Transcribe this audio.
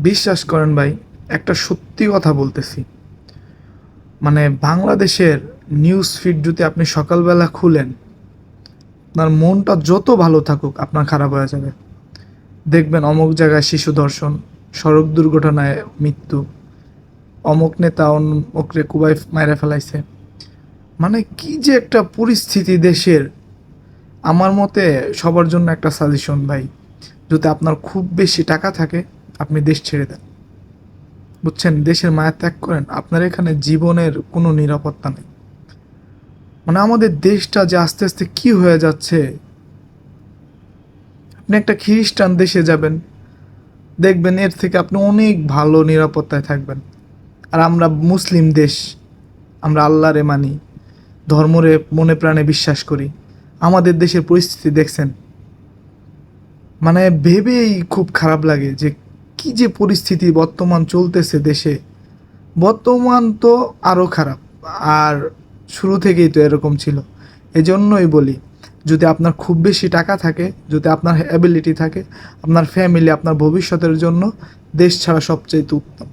বিশ্বাস করেন ভাই, একটা সত্যি কথা বলতেছি। মানে বাংলাদেশের নিউজ ফিড যদি আপনি সকালবেলা খুলেন, আপনার মনটা যত ভালো থাকুক আপনার খারাপ হয়ে যাবে। দেখবেন অমুক জায়গায় শিশু ধর্ষণ, সড়ক দুর্ঘটনায় মৃত্যু, অমুক নেতা অমুকরে কুবাই মাইরা ফেলাইছে। মানে কি যে একটা পরিস্থিতি দেশের। আমার মতে সবার জন্য একটা সাজেশন ভাই, যদি আপনার খুব বেশি টাকা থাকে আপনি দেশ ছেড়ে দেন। বুঝছেন, দেশের মায়া ত্যাগ করেন। আপনার এখানে জীবনের কোনো নিরাপত্তা নেই। মানে আমাদের দেশটা যে আস্তে আস্তে কি হয়ে যাচ্ছে। আপনি একটা খ্রিস্টান দেশে যাবেন, দেখবেন এর থেকে আপনি অনেক ভালো নিরাপত্তায় থাকবেন। আর আমরা মুসলিম দেশ, আমরা আল্লাহরে মানি, ধর্মরে মনে প্রাণে বিশ্বাস করি। আমাদের দেশের পরিস্থিতি দেখছেন, মানে ভেবেই খুব খারাপ লাগে যে কি যে পরিস্থিতি বর্তমান চলতেছে দেশে। বর্তমান তো আরও খারাপ, আর শুরু থেকেই তো এরকম ছিল। এজন্যই বলি, যদি আপনার খুব বেশি টাকা থাকে, যদি আপনার অ্যাবিলিটি থাকে, আপনার ফ্যামিলি, আপনার ভবিষ্যতের জন্য দেশ ছাড়া সবচেয়ে উত্তম।